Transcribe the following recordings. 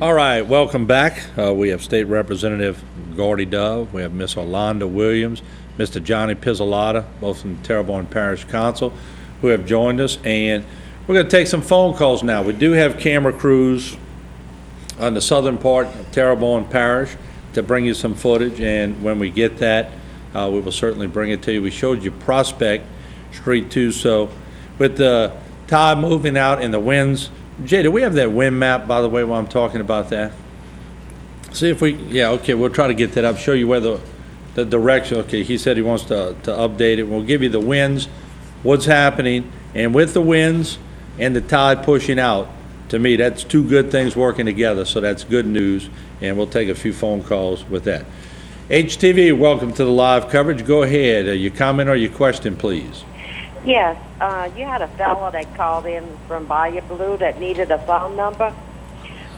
All right, welcome back. We have State Representative Gordy Dove. We have Miss Orlando Williams, Mr. Johnny Pizzolata, both from Terrebonne Parish Council, who have joined us. And we're going to take some phone calls now. We do have camera crews on the southern part of Terrebonne Parish to bring you some footage. And when we get that, we will certainly bring it to you. We showed you Prospect Street too. So with the tide moving out and the winds, Jay, do we have that wind map, by the way, while I'm talking about that? See if we, yeah, okay, we'll try to get that up, show you where the direction, okay, he said he wants to update it. We'll give you the winds, what's happening, and with the winds and the tide pushing out, to me, that's two good things working together, so that's good news, and we'll take a few phone calls with that. HTV, welcome to the live coverage. Go ahead, your comment or your question, please. Yes, you had a fellow that called in from Bayou Blue that needed a phone number.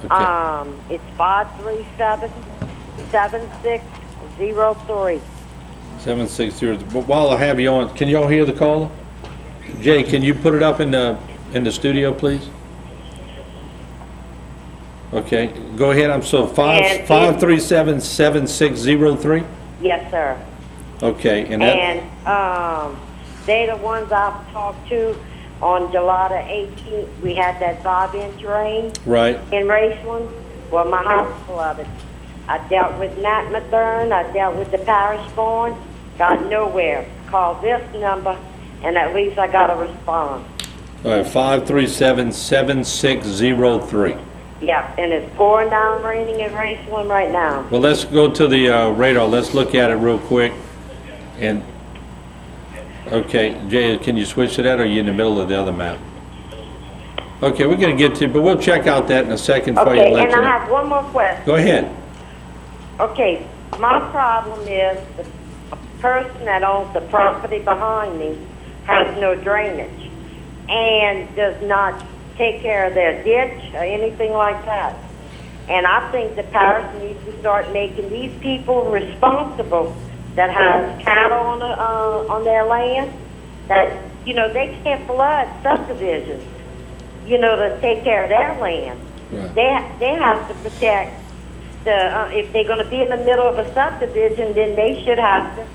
Okay. It's 537-7603. 760. But while I have you on, can y'all hear the caller? Jay, can you put it up in the studio, please? Okay, go ahead. I'm so 537-7603. Yes, sir. Okay, and that. And they're the ones I've talked to on July the 18th. We had that 5-inch rain Right. in Raceland. Well, my house flooded. I dealt with Nat Mathern. I dealt with the parish board. Got nowhere. Called this number, and at least I got a response. All right, 537-7603. Yeah, and it's pouring down raining in Raceland right now. Well, let's go to the radar. Let's look at it real quick. And okay, Jay, can you switch to that, or are you in the middle of the other map? Okay, we're going to get to, but we'll check out that in a second for you. Okay, and I have one more question. Go ahead. Okay, my problem is the person that owns the property behind me has no drainage and does not take care of their ditch or anything like that. And I think the parish needs to start making these people responsible that have cattle on their land, that, they can't flood subdivisions, to take care of their land. Right. They have to protect if they're going to be in the middle of a subdivision, then they should have to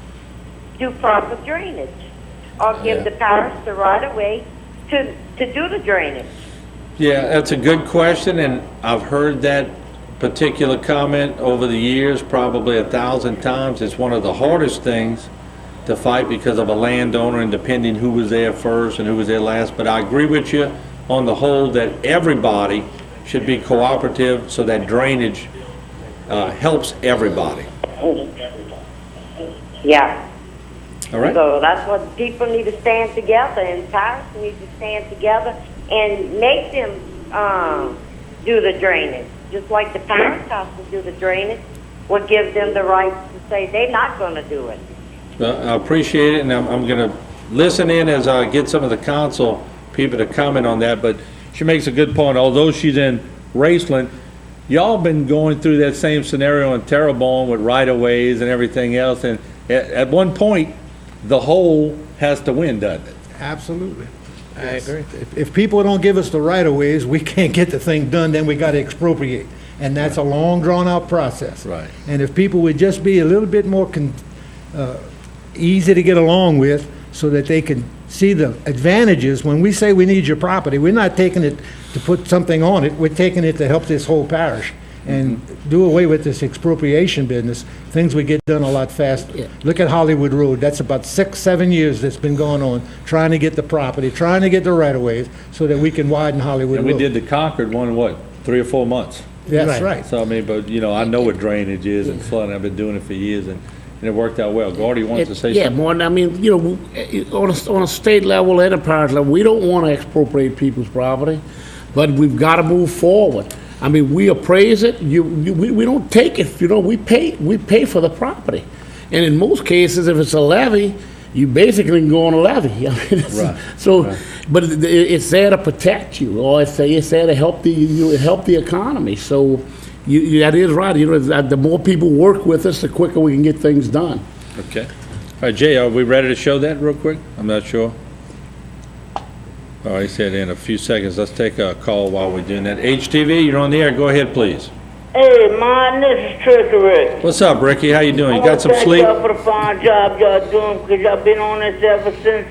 do proper drainage or give the parish the right of way to do the drainage. Yeah, that's a good question, and I've heard that particular comment over the years probably 1,000 times. It's one of the hardest things to fight because of a landowner and depending who was there first and who was there last. But I agree with you on the whole that everybody should be cooperative so that drainage helps everybody. Yeah. All right. So that's what people need to stand together, and parish need to stand together and make them do the drainage. Just like the parish has to do the drainage, would give them the right to say they're not going to do it. Well, I appreciate it, and I'm going to listen in as I get some of the council people to comment on that. But she makes a good point. Although she's in Raceland, y'all been going through that same scenario in Terrebonne with right-of-ways and everything else. And at one point, the whole has to win, doesn't it? Absolutely. I agree. If people don't give us the right-of-ways, we can't get the thing done, then we got to expropriate. And that's a long, drawn-out process. Right. And if people would just be a little bit more easy to get along with so that they can see the advantages, when we say we need your property, we're not taking it to put something on it, we're taking it to help this whole parish and do away with this expropriation business. Things would get done a lot faster. Yeah. Look at Hollywood Road. That's about 6-7 years that's been going on, trying to get the property, trying to get the right-of-ways so that we can widen Hollywood And Road. we did the Concord one, what, 3 or 4 months? That's right. So, I mean, but, I know what drainage is and flooding. I've been doing it for years, and it worked out well. Gordy wants to say Yeah, something? Martin, I mean, on a state level, enterprise level, we don't want to expropriate people's property, but we've got to move forward. I mean, we appraise it, we don't take it, we pay for the property. And in most cases, if it's a levy, you basically can go on a levy. I mean, Right. So, Right. but it's there to protect you, or it's there to help the economy. So, that is right. The more people work with us, the quicker we can get things done. Okay. All right, Jay, are we ready to show that real quick? I'm not sure. All right, he said in a few seconds. Let's take a call while we're doing that. HTV, you're on the air. Go ahead, please. Hey, Martin, this is Trickery. What's up, Ricky? How you doing? You got some sleep? Thank y'all for the fine job y'all doing, because y'all been on this ever since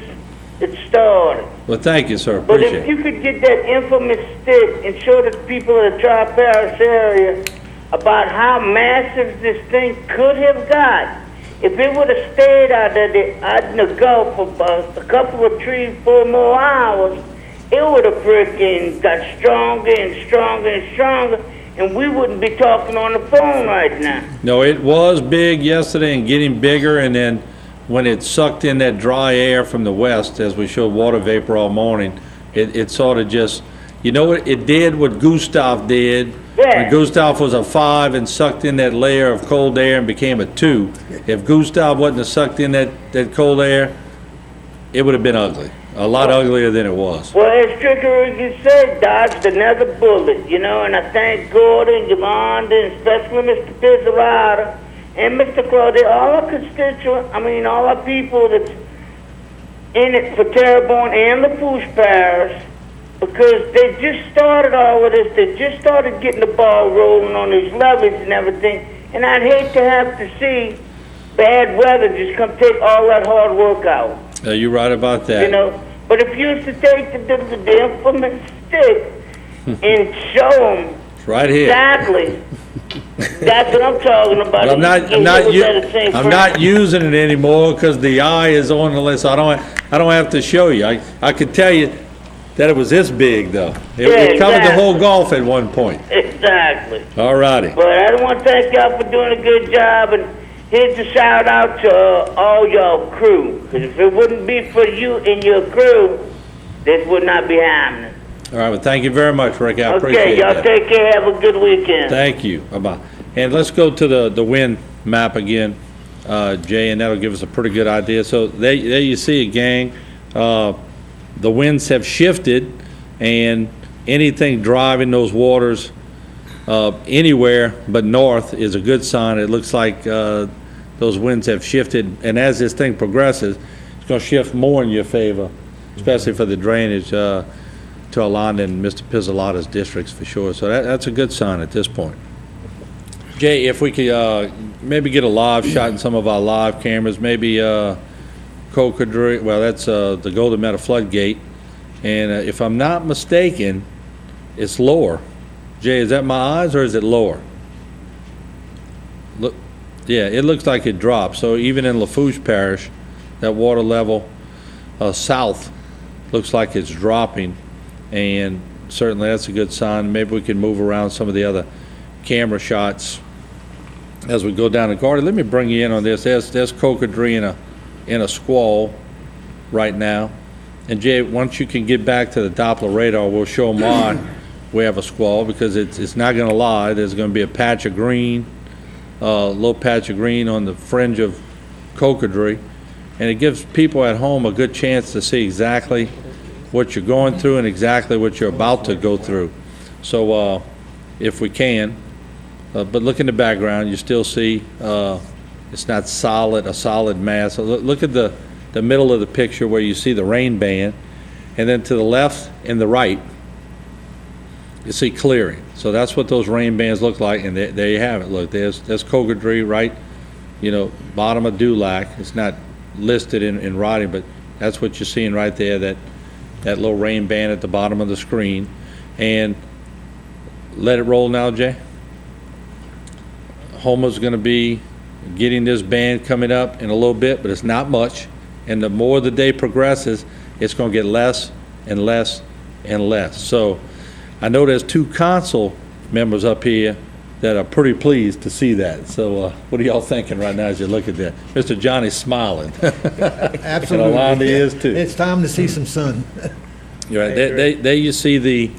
it started. Well, thank you, sir. But Appreciate if it. you could get that infamous stick and show the people of the Tri-Parish area about how massive this thing could have got, if it would have stayed out in the Gulf for about a couple of 3-4 more hours, it would have freaking got stronger and stronger and stronger, and we wouldn't be talking on the phone right now. No, it was big yesterday and getting bigger, and then when it sucked in that dry air from the west, as we showed water vapor all morning, it sort of just, you know what, it did what Gustav did. Yeah. When Gustav was a 5 and sucked in that layer of cold air and became a 2. If Gustav wasn't have sucked in that cold air, it would have been ugly. A lot uglier than it was. Well, as Trickery you said, dodged another bullet, you know, and I thank Gordon, Yolanda, and especially Mr. Pizzolata and Mr. Claudia, all our constituents, all our people that's in it for Terrebonne and the Fouche Parish, because they just started all of this. They just started getting the ball rolling on these levees and everything, and I'd hate to have to see bad weather just come take all that hard work out. You're right about that. You know, but if you used to take the implement stick and show them It's right here. exactly, that's what I'm talking about. But I'm not using it anymore because the eye is on the list. I don't have to show you. I could tell you that it was this big though. It covered the whole Gulf at one point. Exactly. All righty. But I want to thank y'all for doing a good job, and here's a shout out to all y'all crew. Because if it wouldn't be for you and your crew, this would not be happening. All right, well, thank you very much, Rick. I appreciate Okay, y'all that. take care. Have a good weekend. Thank you. Bye-bye. And let's go to the wind map again, Jay, and that'll give us a pretty good idea. So there you see it, gang. The winds have shifted, and anything driving those waters anywhere but north is a good sign. It looks like those winds have shifted, and as this thing progresses, it's going to shift more in your favor, especially for the drainage to Alanda and Mr. Pizzolata's districts for sure. So that's a good sign at this point. Jay, if we could maybe get a live shot in some of our live cameras, maybe Cocodrie, well, that's the Golden Meadow floodgate, and if I'm not mistaken, it's lower. Jay, is that my eyes or is it lower? Look, yeah, it looks like it dropped. So even in Lafourche Parish, that water level south looks like it's dropping, and certainly that's a good sign. Maybe we can move around some of the other camera shots as we go down the garden. Let me bring you in on this. There's Cocodrie in a squall right now. And Jay, once you can get back to the Doppler radar, we'll show them why we have a squall, because it's not going to lie. There's going to be a patch of green, little patch of green on the fringe of Cocodrie, and it gives people at home a good chance to see exactly what you're going through and exactly what you're about to go through. So if we can, but look in the background, you still see it's not a solid mass. So look at the middle of the picture where you see the rain band, and then to the left and the right, you see clearing. So that's what those rain bands look like, and there you have it. Look, there's Cocodrie, right? Bottom of Dulac. It's not listed in writing, but that's what you're seeing right there, that little rain band at the bottom of the screen. And let it roll now, Jay. Homer's going to be getting this band coming up in a little bit, but it's not much. And the more the day progresses, it's going to get less and less and less. So I know there's 2 council members up here that are pretty pleased to see that. So what are y'all thinking right now as you look at that? Mr. Johnny's smiling. Absolutely. And Alanda is too. It's time to see some sun. You're right. There you see the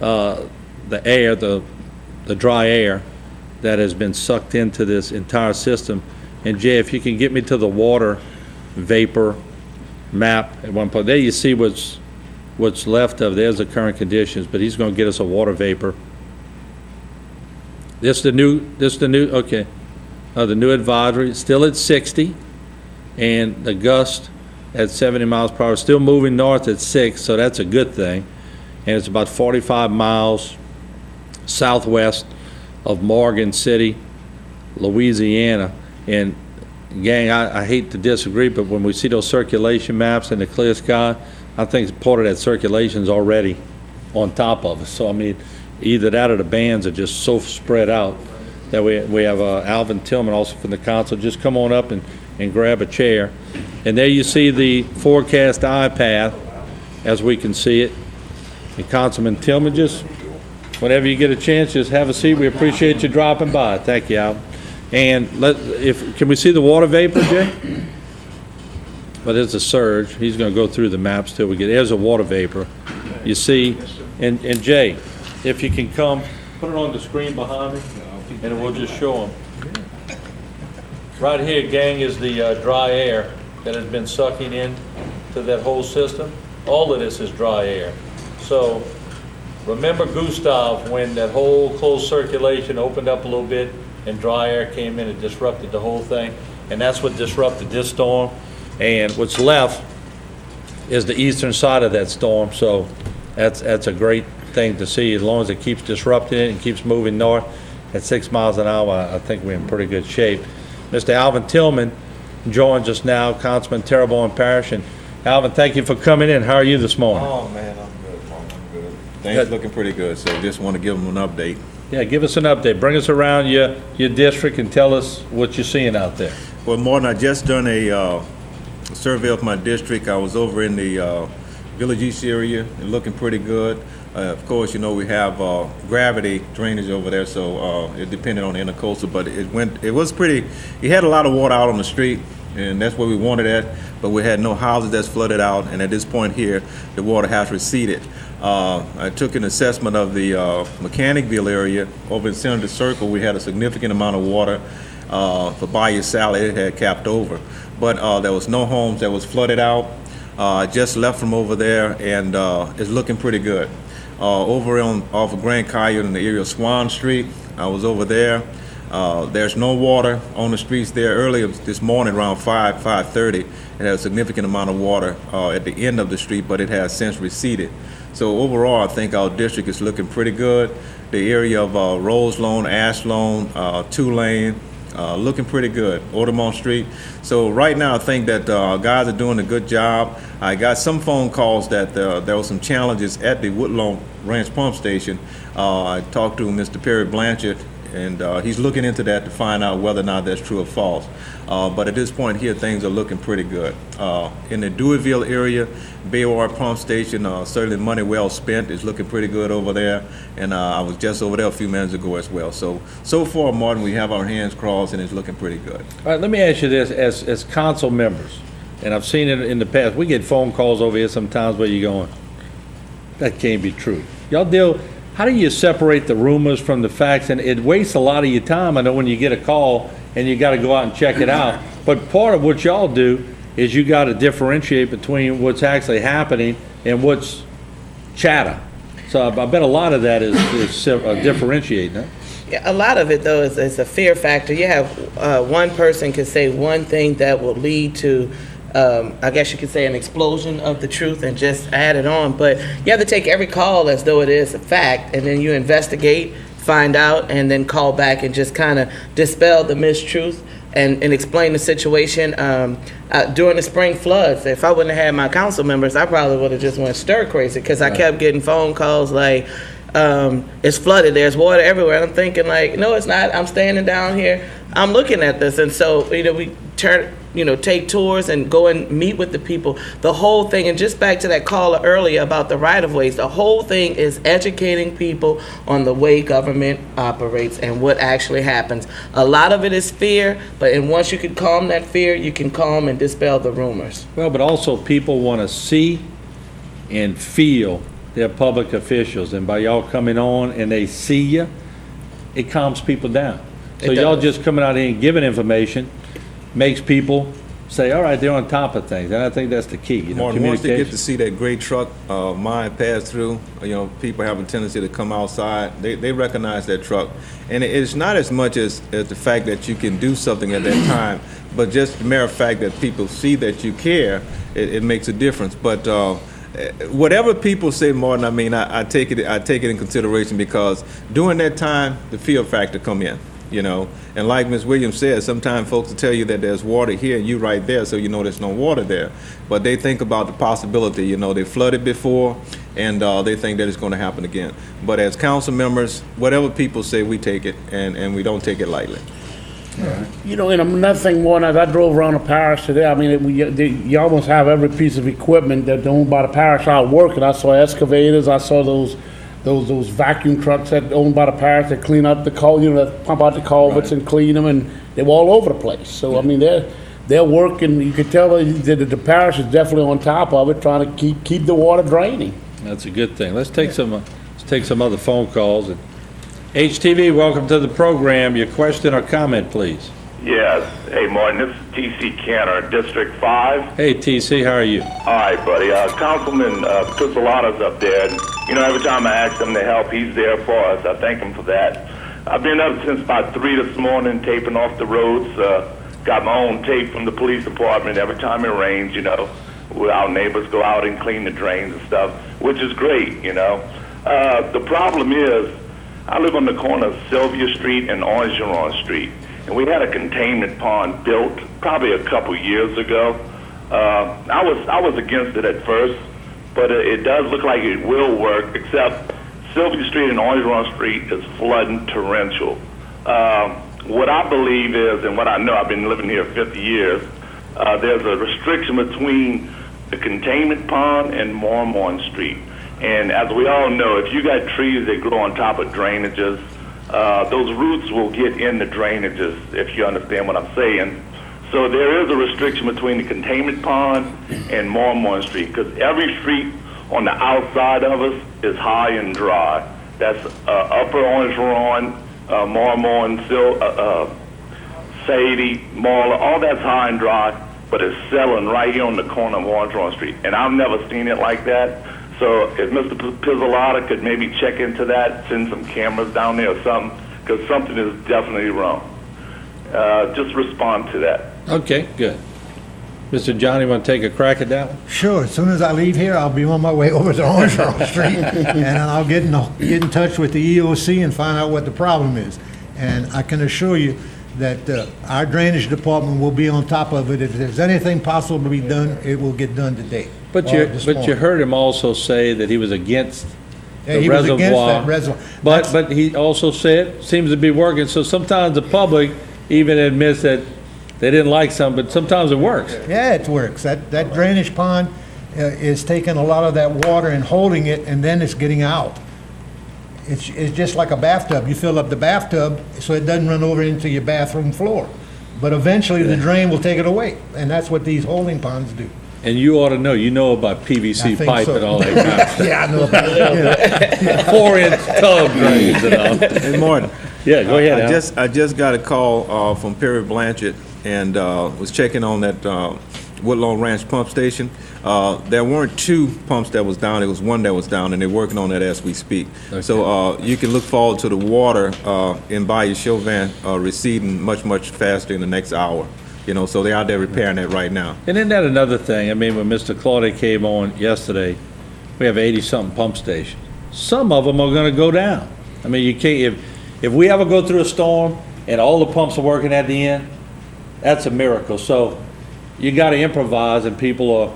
air, the dry air that has been sucked into this entire system. And Jay, if you can get me to the water vapor map at one point, there you see what's left of. There's the current conditions, but he's going to get us a water vapor. The new advisory, still at 60, and the gust at 70 miles per hour, still moving north at 6, so that's a good thing. And it's about 45 miles southwest of Morgan City, Louisiana. And gang, I hate to disagree, but when we see those circulation maps in the clear sky, I think part of that circulation is already on top of us. So, I mean, either that or the bands are just so spread out that we have Alvin Tillman, also from the council. Just come on up and grab a chair. And there you see the forecast eye path as we can see it. And Councilman Tillman, just whenever you get a chance, just have a seat. We appreciate you dropping by. Thank you, Alvin. And can we see the water vapor, Jay? But there's a surge. He's going to go through the maps till we get. There's a water vapor. You see, and Jay, if you can come, put it on the screen behind me, and we'll just show them. Right here, gang, is the dry air that has been sucking in to that whole system. All of this is dry air. So remember Gustav, when that whole closed circulation opened up a little bit and dry air came in, it disrupted the whole thing, and that's what disrupted this storm. And what's left is the eastern side of that storm, so that's a great thing to see. As long as it keeps disrupting it and keeps moving north at 6 miles an hour, I think we're in pretty good shape. Mr. Alvin Tillman joins us now, Councilman, Terrebonne Parish. And Alvin, thank you for coming in. How are you this morning? Oh, man, I'm good, Mom. I'm good. Things looking pretty good, so just want to give them an update. Yeah, give us an update. Bring us around your district and tell us what you're seeing out there. Well, Martin, I just done a survey of my district. I was over in the Village East area and looking pretty good. Of course, you know, we have gravity drainage over there, so it depended on the intercoastal, but it had a lot of water out on the street, and that's where we wanted it, but we had no houses that's flooded out, and at this point here, the water has receded. I took an assessment of the Mechanicville area. Over in Senator Circle, we had a significant amount of water. For Bayou Sally, it had capped over, but there was no homes that was flooded out. I just left from over there, and it's looking pretty good. Over off of Grand Caillou in the area of Swan Street, I was over there. There's no water on the streets there. Earlier this morning around 5:30, it had a significant amount of water at the end of the street, but it has since receded. So overall, I think our district is looking pretty good. The area of Rose Lawn, Ash Lawn, Tulane, looking pretty good. Audemont Street. So right now, I think that guys are doing a good job. I got some phone calls that there were some challenges at the Woodlawn Ranch Pump Station. I talked to Mr. Perry Blanchard, and he's looking into that to find out whether or not that's true or false. But at this point here, things are looking pretty good. In the Deweyville area, Bayward Pump Station, certainly money well spent. It's looking pretty good over there. And I was just over there a few minutes ago as well. So far, Martin, we have our hands crossed, and it's looking pretty good. All right, let me ask you this. As council members, and I've seen it in the past, we get phone calls over here sometimes where you're going, that can't be true. How do you separate the rumors from the facts? And it wastes a lot of your time. I know when you get a call and you got to go out and check it out. But part of what y'all do is you got to differentiate between what's actually happening and what's chatter. So I bet a lot of that is differentiating, huh? Yeah, a lot of it, though, is a fear factor. You have one person can say one thing that will lead to I guess you could say an explosion of the truth and just add it on. But you have to take every call as though it is a fact, and then you investigate, find out, and then call back and just kind of dispel the mistruth and explain the situation. During the spring floods, if I wouldn't have had my council members, I probably would have just went stir crazy, because I kept getting phone calls like, it's flooded, there's water everywhere. And I'm thinking like, no, it's not. I'm standing down here, I'm looking at this. And so, we take tours and go and meet with the people. The whole thing, and just back to that caller earlier about the right-of-ways, the whole thing is educating people on the way government operates and what actually happens. A lot of it is fear, and once you can calm that fear, you can calm and dispel the rumors. Well, but also people want to see and feel their public officials, and by y'all coming on and they see you, it calms people down. So y'all just coming out here and giving information makes people say, all right, they're on top of things, and I think that's the key. Martin, once they get to see that great truck mine pass through, people have a tendency to come outside. They recognize that truck, and it's not as much as the fact that you can do something at that time, but just the mere fact that people see that you care, it makes a difference. But whatever people say, Martin, I mean, I take it in consideration, because during that time, the fear factor come in, you know. And like Ms. Williams said, sometimes folks will tell you that there's water here and you right there, so you know there's no water there. But they think about the possibility, you know, they flooded before, and they think that it's going to happen again. But as council members, whatever people say, we take it, and we don't take it lightly. You know, and another thing, more as I drove around the parish today, I mean, you almost have every piece of equipment that's owned by the parish out working. I saw excavators, I saw those vacuum trucks that owned by the parish that clean up the that pump out the culverts and clean them, and they were all over the place. So, I mean, they're working. You could tell that the parish is definitely on top of it, trying to keep the water draining. That's a good thing. Let's take some other phone calls. And HTV, welcome to the program. Your question or comment, please. Yes. Hey, Martin, this is T.C. Cantor, District 5. Hey, TC, how are you? All right, buddy. Councilman Pizzolato's up there. And, you know, every time I ask him to help, he's there for us. I thank him for that. I've been up since about 3 this morning, taping off the roads. Got my own tape from the police department every time it rains, you know. Our neighbors go out and clean the drains and stuff, which is great, you know. The problem is, I live on the corner of Sylvia Street and Orange Street, and we had a containment pond built probably a couple years ago. I was against it at first, but it does look like it will work, except Sylvia Street and Orange Street is flooding torrential. What I believe is, and what I know, I've been living here 50 years, there's a restriction between the containment pond and Marmon Street. And as we all know, if you got trees that grow on top of drainages, those roots will get in the drainages, if you understand what I'm saying. So there is a restriction between the containment pond and Marmon Street, because every street on the outside of us is high and dry. That's Upper Orange Lawn, Marmon, Sadie, Marla, all that's high and dry, but it's selling right here on the corner of Orange Street. And I've never seen it like that. So if Mr. Pizzolata could maybe check into that, send some cameras down there or something, because something is definitely wrong. Just respond to that. Okay, good. Mr. Johnny, want to take a crack at that one? Sure. As soon as I leave here, I'll be on my way over to Orange Street, and I'll get in touch with the EOC and find out what the problem is. And I can assure you that our drainage department will be on top of it. If there's anything possible to be done, it will get done today. But you heard him also say that he was against the he was reservoir. against that reservoir. But he also said, seems to be working. So sometimes the public even admits that they didn't like something, but sometimes it works. Yeah, it works. That drainage pond is taking a lot of that water and holding it, and then it's getting out. It's just like a bathtub. You fill up the bathtub so it doesn't run over into your bathroom floor. But eventually the drain will take it away, and that's what these holding ponds do. And you ought to know, you know about PVC pipe so. and all that kind of stuff. Yeah, I know about it. Yeah. 4-inch tub drains and all. Hey, Martin. Yeah, go ahead, Al. I just got a call from Perry Blanchard, and was checking on that Woodlawn Ranch pump station. There weren't 2 pumps that was down. It was 1 that was down, and they're working on that as we speak. Okay. So you can look forward to the water in Bayou Chauvin receding much, much faster in the next hour. You know, so they're out there repairing that right now. And isn't that another thing? I mean, when Mr. Claudia came on yesterday, we have 80-something pump stations. Some of them are going to go down. I mean, you can't, if we ever go through a storm and all the pumps are working at the end, that's a miracle. So you got to improvise, and people are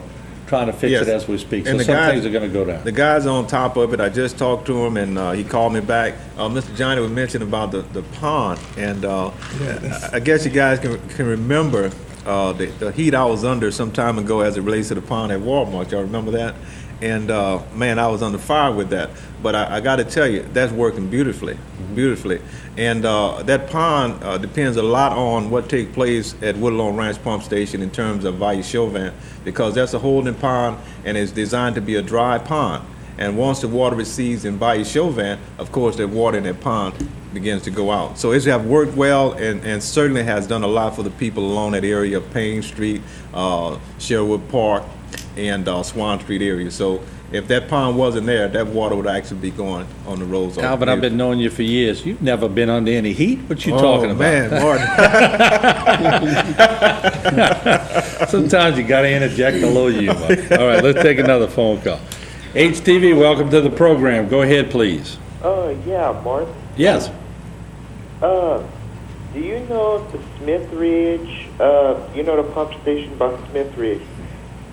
trying to fix it as we speak. So some things are going to go down. The guy's on top of it. I just talked to him, and he called me back. Mr. Johnny was mentioning about the pond, and I guess you guys can remember the heat I was under some time ago as it relates to the pond at Walmart. Y'all remember that? And man, I was under fire with that. But I got to tell you, that's working beautifully, beautifully. And that pond depends a lot on what takes place at Woodlawn Ranch Pump Station in terms of Bayou Chauvin, because that's a holding pond and it's designed to be a dry pond. And once the water recedes in Bayou Chauvin, of course, the water in that pond begins to go out. So it's have worked well, and certainly has done a lot for the people along that area of Payne Street, Sherwood Park, and Swan Street area. So if that pond wasn't there, that water would actually be going on the roads. Alvin, I've been knowing you for years. You've never been under any heat. What you Oh, talking about? man, Martin. Sometimes you gotta interject a little humor. All right, let's take another phone call. HTV, welcome to the program. Go ahead, please. Yeah, Mark. Yes. Do you know the Smith Ridge, you know the pump station by Smith Ridge?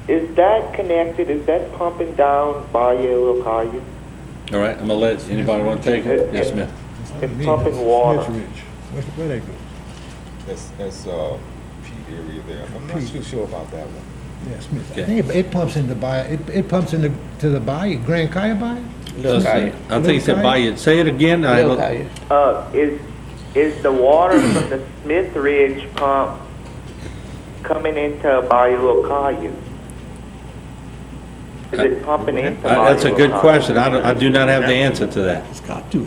Is that connected? Is that pumping down by your Caillou? All right, I'm gonna let, anybody want to take it? Yes, ma'am. It's pumping water. Where they go? That's Pete area there. I'm not too sure about that one. Yeah, Smith. I Okay. think it pumps into bayou, it pumps into, to the bayou, Grand Caillou Bayou? Caillou. I think he said buy it. Say it again. Little Caillou. Is the water from the Smith Ridge pump coming into Bayou Caillou? Is it pumping into Bayou? That's a good question. I do not have the answer to that.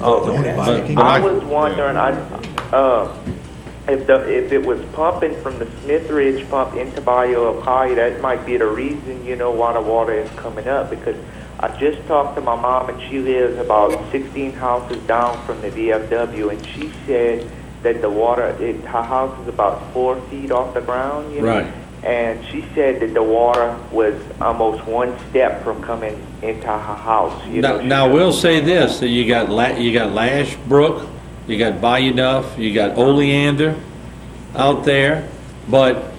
Oh, okay. But I was wondering, if it was pumping from the Smith Ridge pump into Bayou Caillou, that might be the reason, why the water is coming up. Because I just talked to my mom, and she lives about 16 houses down from the VFW, and she said that the water, her house is about 4 feet off the ground, Right. And she said that the water was almost one step from coming into her house. Now we'll say this, that you got Lash Brook, you got Bayou Duff, you got Oleander out there, but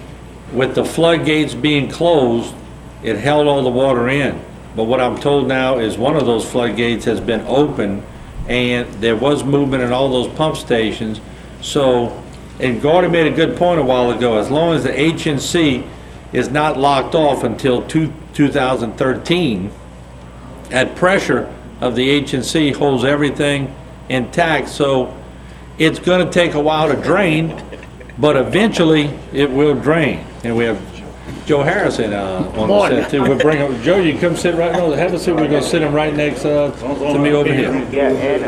with the floodgates being closed, it held all the water in. But what I'm told now is one of those floodgates has been open, and there was movement in all those pump stations. So, and Gordy made a good point a while ago, as long as the HNC is not locked off until 2013, at pressure of the HNC holds everything intact. So it's going to take a while to drain, but eventually it will drain. And we have Joe Harrison on the set too. We'll bring up Joe. You can come sit right now. Have a seat. We're going to sit him right next to me over here. Yeah, and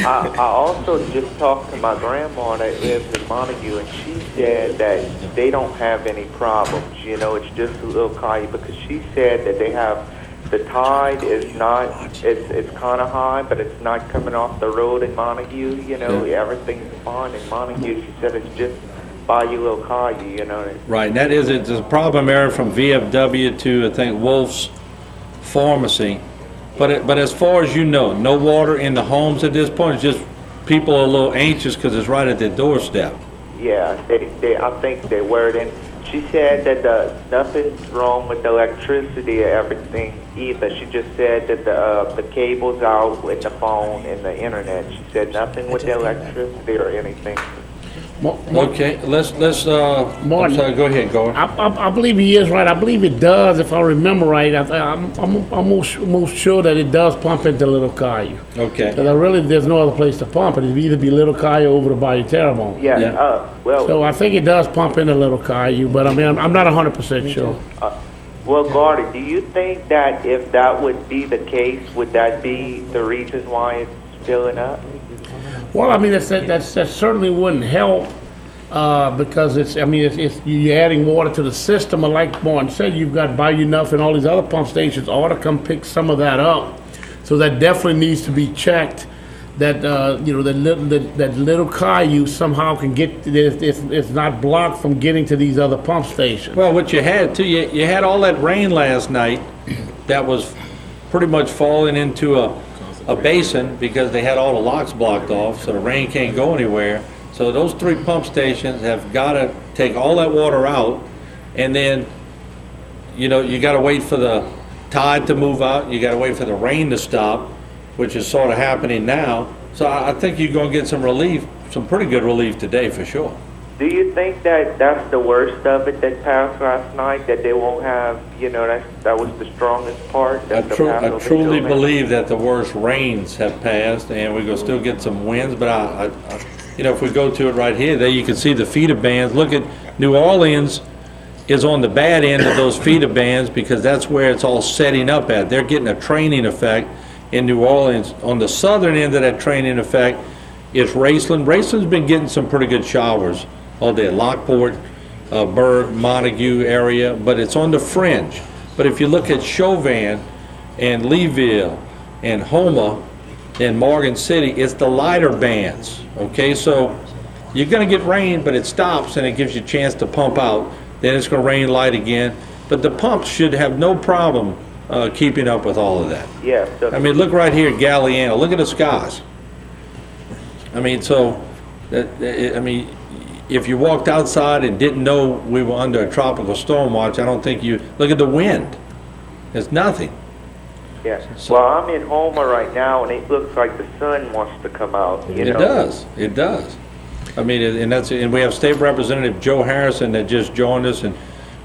I also just talked to my grandma that lives in Montague, and she said that they don't have any problems. It's just a little Caillou, because she said that they have, the tide is not, it's kind of high, but it's not coming off the road in Montague. Everything's fine in Montague. She said it's just Bayou Caillou. Right, and that is, it's a problem area from VFW to, I think, Wolf's Pharmacy. But as far as you know, no water in the homes at this point. It's just people are a little anxious because it's right at their doorstep. Yeah, I think they worried. And she said that nothing's wrong with the electricity or everything either. She just said that the cable's out with the phone and the internet. She said nothing with the electricity or anything. Okay, let's Martin. I'm sorry, go ahead, Gordon. I believe he is right. I believe it does, if I remember right. I'm almost sure that it does pump into Little Caillou. Okay. Because there's no other place to pump it. It'd either be Little Caillou over the Bayou Terrebonne. Yeah. So I think it does pump into Little Caillou, but I mean, I'm not 100% sure. Well, Gordy, do you think that if that would be the case, would that be the reason why it's filling up? Well, I mean, that certainly wouldn't help, because you're adding water to the system, and like Martin said, you've got Bayou Enough and all these other pump stations ought to come pick some of that up. So that definitely needs to be checked, that, that Little Caillou somehow can get, it's not blocked from getting to these other pump stations. Well, what you had too, you had all that rain last night that was pretty much falling into a basin because they had all the locks blocked off, so the rain can't go anywhere. So those 3 pump stations have got to take all that water out, and then, you got to wait for the tide to move out. You got to wait for the rain to stop, which is sort of happening now. So I think you're going to get some relief, some pretty good relief today for sure. Do you think that that's the worst of it that passed last night, that they won't have, that was the strongest part? I truly believe that the worst rains have passed, and we're going to still get some winds, but if we go to it right here, there you can see the feeder bands. Look at New Orleans is on the bad end of those feeder bands because that's where it's all setting up at. They're getting a training effect in New Orleans. On the southern end of that training effect is Raceland. Raceland's been getting some pretty good showers all day. Lockport, Berg, Montague area, but it's on the fringe. But if you look at Chauvin, and Leeville and Houma and Morgan City, it's the lighter bands, okay? So you're gonna get rain, but it stops and it gives you a chance to pump out. Then it's gonna rain light again. But the pumps should have no problem keeping up with all of that. Yeah. So I mean, look right here at Galliano. Look at the skies. I mean, so, I mean, if you walked outside and didn't know we were under a tropical storm watch, I don't think you, look at the wind. It's nothing. yeah. Well, I'm in Houma right now, and it looks like the sun wants to come out. You It know? does, it does. I mean, and we have State Representative Joe Harrison that just joined us, and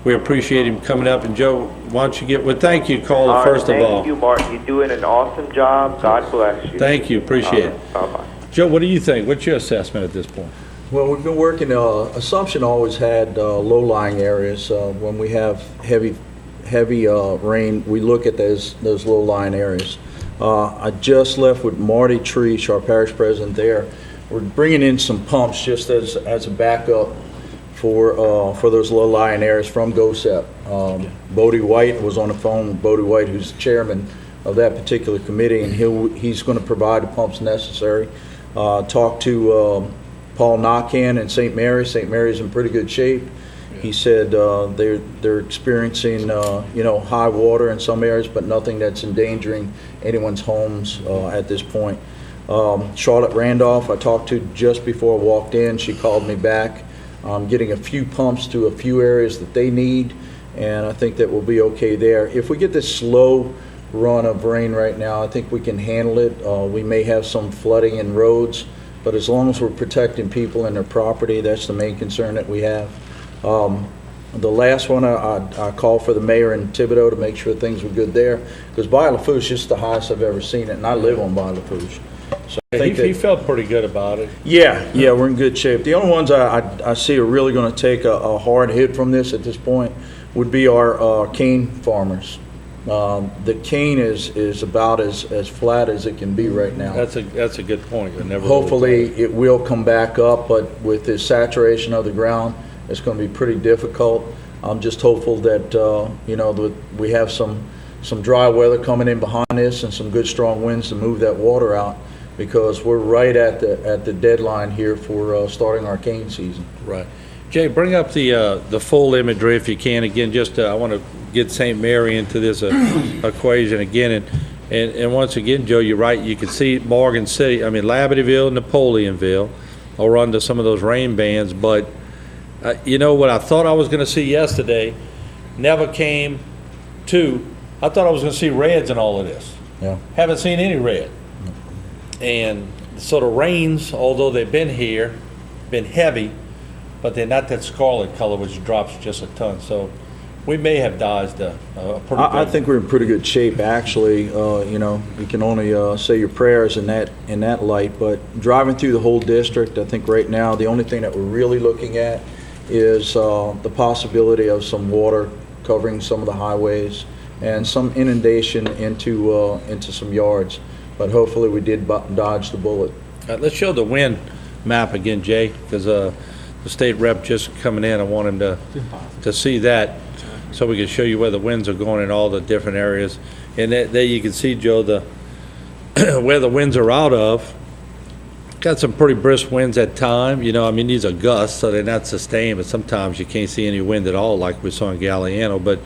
we appreciate him coming up. And Joe, why don't you thank you, Caller, All right, first of all. Thank you, Martin. You're doing an awesome job. God bless you. Thank you, appreciate it. Bye-bye. Joe, what do you think? What's your assessment at this point? Well, we've been working, Assumption always had low-lying areas. When we have heavy rain, we look at those low-lying areas. I just left with Marty Treach, our parish president there. We're bringing in some pumps just as a backup for those low-lying areas from GOSEP. Bodie White was on the phone with Bodie White, who's the chairman of that particular committee, and he's going to provide the pumps necessary. Talked to Paul Knockan in St. Mary's. St. Mary's in pretty good shape. He said they're experiencing high water in some areas, but nothing that's endangering anyone's homes at this point. Charlotte Randolph, I talked to just before I walked in. She called me back. I'm getting a few pumps to a few areas that they need, and I think that we'll be okay there. If we get this slow run of rain right now, I think we can handle it. We may have some flooding in roads, but as long as we're protecting people and their property, that's the main concern that we have. The last one, I called for the mayor in Thibodaux to make sure things were good there, because Bayou Lafourche is just the highest I've ever seen it, and I live on Bayou Lafourche. So I think He felt pretty good about it. yeah, we're in good shape. The only ones I see are really going to take a hard hit from this at this point would be our cane farmers. The cane is about as flat as it can be right now. That's a good point. Hopefully, it will come back up, but with the saturation of the ground, it's going to be pretty difficult. I'm just hopeful that that we have some dry weather coming in behind this and some good strong winds to move that water out, because we're right at the deadline here for starting our cane season. Right. Jay, bring up the full imagery if you can. Again, just I want to get St. Mary into this equation again. And once again, Joe, you're right. You can see Morgan City, Labadeville, Napoleonville are under some of those rain bands. But what I thought I was going to see yesterday never came to. I thought I was going to see reds in all of this. Yeah. Haven't seen any red. And so the rains, although they've been here, been heavy, but they're not that scarlet color, which drops just a ton. So we may have dodged a pretty good. I think we're in pretty good shape, actually. You can only say your prayers in that light. But driving through the whole district, I think right now the only thing that we're really looking at is the possibility of some water covering some of the highways and some inundation into some yards. But hopefully we did dodge the bullet. Let's show the wind map again, Jay, because the state rep just coming in. I want him to see that so we can show you where the winds are going in all the different areas. And there you can see, Joe, where the winds are out of. Got some pretty brisk winds at time. These are gusts, so they're not sustained, but sometimes you can't see any wind at all like we saw in Galliano. But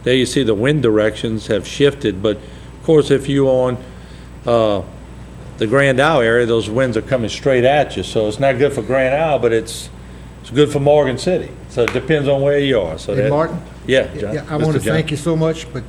there you see the wind directions have shifted. But, of course, if you're on the Grand Isle area, those winds are coming straight at you. So it's not good for Grand Isle, but it's good for Morgan City. So it depends on where you are. So Hey, Martin? Yeah, John. Yeah, I want to thank you so much, but,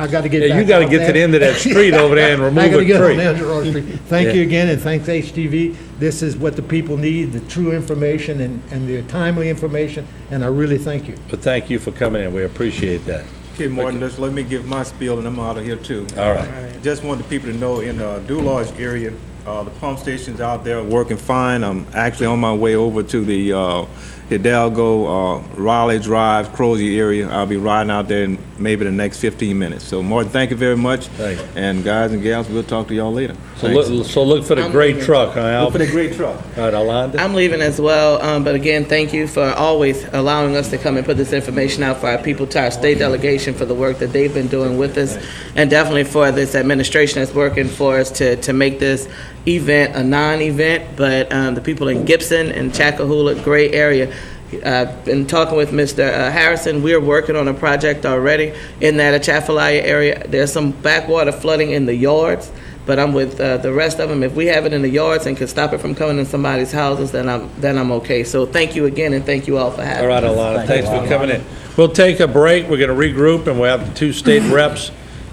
I got to get back Yeah, you got to out get to there. the end of that street over there and remove I got to a get on tree. the end of the street. Thank you again, and thanks HTV. This is what the people need, the true information and the timely information, and I really thank you. But thank you for coming in. We appreciate that. Okay, Martin, just let me give my spiel, and I'm out of here too. All right. Just wanted the people to know in the Dularge area, the pump stations out there are working fine. I'm actually on my way over to the Hidalgo, Raleigh Drive, Crozier area. I'll be riding out there in maybe the next 15 minutes. So, Martin, thank you very much. Thank you. And guys and gals, we'll talk to y'all later. So Thanks. look for the great truck, huh, Look for Alvin? the great truck. All right, Alonda? I'm leaving as well, but again, thank you for always allowing us to come and put this information out for our people, to our state delegation for the work that they've been doing with us, and definitely for this administration that's working for us to make this event a non-event, but the people in Gibson and Chackahoola, great area. I've been talking with Mr. Harrison. We're working on a project already in that Atchafalaya area. There's some backwater flooding in the yards, but I'm with the rest of them. If we have it in the yards and can stop it from coming in somebody's houses, then I'm okay. So thank you again, and thank you all for having All right, us. Alana, thanks for coming in. We'll take a break. We're going to regroup, and we'll have the two state reps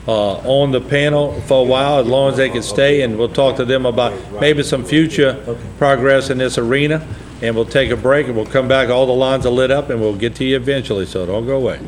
on the panel for a while, as long as they can stay, and we'll talk to them about maybe some future progress in this arena. And we'll take a break, and we'll come back. All the lines are lit up, and we'll get to you eventually, so don't go away.